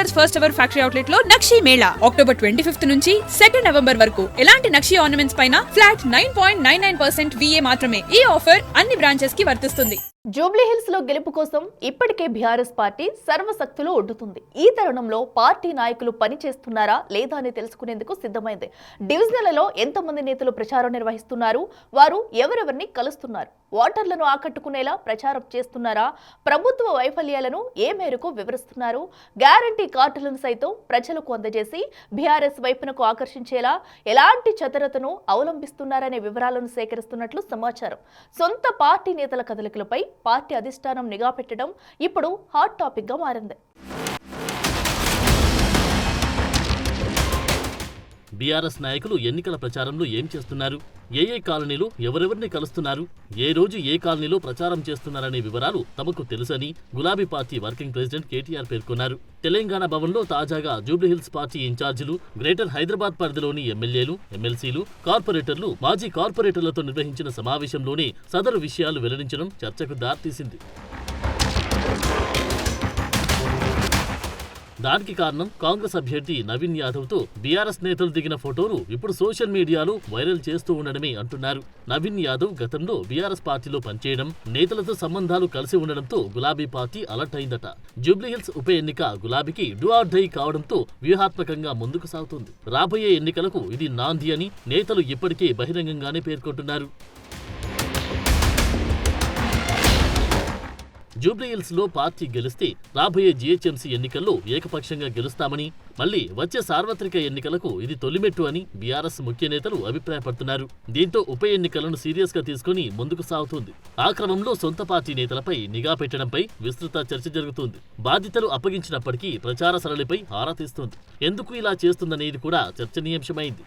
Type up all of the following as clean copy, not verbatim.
Brothers first ever factory outlet లో నక్షి Mela October 25 నుంచి 2 November వరకు. ఎలాంటి నక్షి ఆర్నమెంట్స్ పైన ఫ్లాట్ 9.99% VA మాత్రమే. ఈ ఆఫర్ అన్ని బ్రాంచెస్ కి వర్తిస్తుంది. జూబ్లీహిల్స్ లో గెలుపు కోసం ఇప్పటికే బీఆర్ఎస్ పార్టీ సర్వశక్తులు ఒడ్డుతుంది. ఈ తరుణంలో పార్టీ నాయకులు పని చేస్తున్నారా లేదా అని తెలుసుకునేందుకు సిద్ధమైంది. డివిజన్లలో ఎంతమంది నేతలు ప్రచారం నిర్వహిస్తున్నారు, వారు ఎవరెవరిని కలుస్తున్నారు, ఓటర్లను ఆకట్టుకునేలా ప్రచారం చేస్తున్నారా, ప్రభుత్వ వైఫల్యాలను ఏ మేరకు వివరిస్తున్నారు, గ్యారంటీ కార్డులను సైతం ప్రజలకు అందజేసి బీఆర్ఎస్ వైపునకు ఆకర్షించేలా ఎలాంటి చతురతను అవలంబిస్తున్నారనే వివరాలను సేకరిస్తున్నట్లు సమాచారం. సొంత పార్టీ నేతల కదలికలపై పార్టీ అధిష్టానం నిఘా పెట్టడం ఇప్పుడు హాట్ టాపిక్ గా మారింది. బీఆర్ఎస్ నాయకులు ఎన్నికల ప్రచారంలో ఏం చేస్తున్నారు, ఏ కాలనీలో ఎవరెవరిని కలుస్తున్నారు, ఏ రోజు ఏ కాలనీలో ప్రచారం చేస్తున్నారనే వివరాలు తమకు తెలుసని గులాబీ పార్టీ వర్కింగ్ ప్రెసిడెంట్ కేటీఆర్ పేర్కొన్నారు. తెలంగాణ భవన్లో తాజాగా జూబ్లీహిల్స్ పార్టీ ఇన్ఛార్జీలు, గ్రేటర్ హైదరాబాద్ పరిధిలోని ఎమ్మెల్యేలు, ఎమ్మెల్సీలు, కార్పొరేటర్లు, మాజీ కార్పొరేటర్లతో నిర్వహించిన సమావేశంలోనే సదరు విషయాలు వెల్లడించడం చర్చకు దారితీసింది. దానికి కారణం కాంగ్రెస్ అభ్యర్థి నవీన్ యాదవ్ తో బీఆర్ఎస్ నేతలు దిగిన ఫోటోను ఇప్పుడు సోషల్ మీడియాలో వైరల్ చేస్తూ ఉండడమే అంటున్నారు. నవీన్ యాదవ్ గతంలో బీఆర్ఎస్ పార్టీలో పనిచేయడం, నేతలతో సంబంధాలు కలిసి ఉండడంతో గులాబీ పార్టీ అలర్ట్ అయిందట. జూబ్లీహిల్స్ ఉప ఎన్నిక గులాబీకి డూ ఆర్ డై కావడంతో వ్యూహాత్మకంగా ముందుకు సాగుతుంది. రాబోయే ఎన్నికలకు ఇది నాంది అని నేతలు ఇప్పటికే బహిరంగంగానే పేర్కొంటున్నారు. జూబ్లీహిల్స్ లో పార్టీ గెలిస్తే రాబోయే జీహెచ్ఎంసీ ఎన్నికల్లో ఏకపక్షంగా గెలుస్తామని, మళ్లీ వచ్చే సార్వత్రిక ఎన్నికలకు ఇది తొలిమెట్టు అని బీఆర్ఎస్ ముఖ్య నేతలు అభిప్రాయపడుతున్నారు. దీంతో ఉప ఎన్నికలను సీరియస్ గా తీసుకుని ముందుకు సాగుతుంది. ఆ క్రమంలో సొంత పార్టీ నేతలపై నిఘా పెట్టడంపై విస్తృత చర్చ జరుగుతుంది. బాధ్యతలు అప్పగించినప్పటికీ ప్రచార సరళిపై ఆరా తీస్తుంది. ఎందుకు ఇలా చేస్తుందనేది కూడా చర్చనీయాంశమైంది.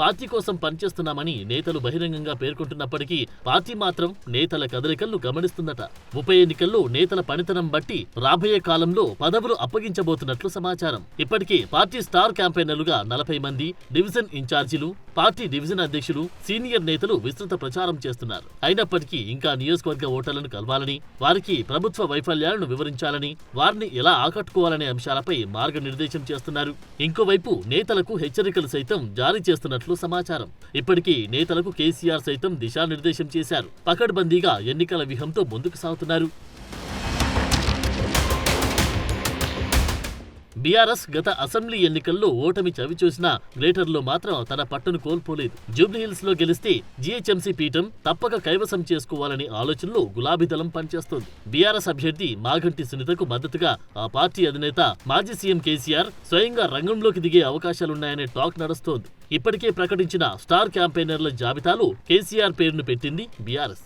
పార్టీ కోసం పనిచేస్తున్నామని నేతలు బహిరంగంగా పేర్కొంటున్నప్పటికీ పార్టీ మాత్రం నేతల కదలికలను గమనిస్తుందట. ఉప ఎన్నికల్లో నేతల పనితనం బట్టి రాబోయే కాలంలో పదవులు అప్పగించబోతున్నట్లు సమాచారం. ఇప్పటికే పార్టీ స్టార్ క్యాంపెయినర్లుగా 40 మంది, డివిజన్ ఇన్ఛార్జీలు, పార్టీ డివిజన్ అధ్యక్షులు, సీనియర్ నేతలు విస్తృత ప్రచారం చేస్తున్నారు. అయినప్పటికీ ఇంకా నియోజకవర్గ ఓటర్లను కలవాలని, వారికి ప్రభుత్వ వైఫల్యాలను వివరించాలని, వారిని ఎలా ఆకట్టుకోవాలనే అంశాలపై మార్గనిర్దేశం చేస్తున్నారు. ఇంకోవైపు నేతలకు హెచ్చరికలు సైతం జారీ చేస్తున్నట్లు సమాచారం. ఇప్పటికీ నేతలకు కేసీఆర్ సైతం దిశానిర్దేశం చేశారు. పకడ్బందీగా ఎన్నికల వ్యూహంతో ముందుకు సాగుతున్నారు. బీఆర్ఎస్ గత అసెంబ్లీ ఎన్నికల్లో ఓటమి చవిచూసినా గ్రేటర్లో మాత్రం తన పట్టును కోల్పోలేదు. జూబ్లీహిల్స్ లో గెలిస్తే జీహెచ్ఎంసీ పీఠం తప్పక కైవసం చేసుకోవాలనే ఆలోచనలో గులాబీ దళం పనిచేస్తోంది. బీఆర్ఎస్ అభ్యర్థి మాగంటి సునీతకు మద్దతుగా ఆ పార్టీ అధినేత మాజీ సీఎం కేసీఆర్ స్వయంగా రంగంలోకి దిగే అవకాశాలున్నాయనే టాక్ నడుస్తోంది. ఇప్పటికే ప్రకటించిన స్టార్ క్యాంపెయినర్ల జాబితాలో కేసీఆర్ పేరును పెట్టింది బీఆర్ఎస్.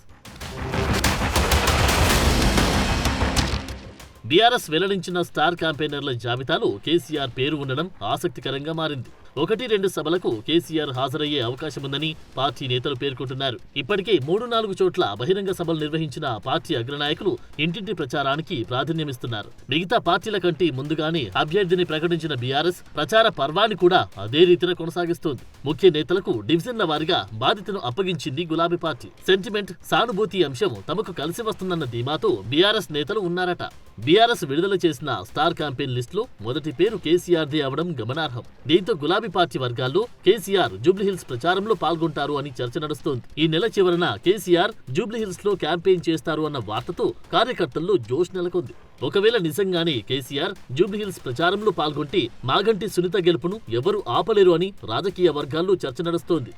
బీఆర్ఎస్ వెల్లడించిన స్టార్ క్యాంపెయినర్ల జాబితాలో కేసీఆర్ పేరు ఉండడం ఆసక్తికరంగా మారింది. 1-2 సభలకు కేసీఆర్ హాజరయ్యే అవకాశముందని పార్టీ నేతలు పేర్కొంటున్నారు. ఇప్పటికే 3-4 చోట్ల బహిరంగ సభలు నిర్వహించిన పార్టీ అగ్రనాయకులు ఇంటింటి ప్రచారానికి ప్రాధాన్యమిస్తున్నారు. మిగతా పార్టీల కంటే ముందుగానే అభ్యర్థిని ప్రకటించిన బీఆర్ఎస్ ప్రచార పర్వాన్ని కూడా అదే రీతిన కొనసాగిస్తోంది. ముఖ్య నేతలకు డివిజన్ల వారీగా బాధ్యతను అప్పగించింది గులాబీ పార్టీ. సెంటిమెంట్, సానుభూతి అంశం తమకు కలిసి వస్తుందన్న ధీమాతో బీఆర్ఎస్ నేతలు ఉన్నారట. బీఆర్ఎస్ విడుదల చేసిన స్టార్ క్యాంపెయిన్ లిస్టులో మొదటి పేరు కేసీఆర్దే అవడం గమనార్హం. దీంతో గులాబీ పార్టీ వర్గాల్లో కేసీఆర్ జూబ్లీహిల్స్ ప్రచారంలో పాల్గొంటారు అని చర్చ నడుస్తోంది. ఈ నెల చివరన కేసీఆర్ జూబ్లీహిల్స్ లో క్యాంపెయిన్ చేస్తారు అన్న వార్తతో కార్యకర్తల్లో జోష్ నెలకొంది. ఒకవేళ నిజంగానే కేసీఆర్ జూబ్లీహిల్స్ ప్రచారంలో పాల్గొంటే మాగంటి సునీత గెలుపును ఎవరూ ఆపలేరు అని రాజకీయ వర్గాల్లో చర్చ నడుస్తోంది.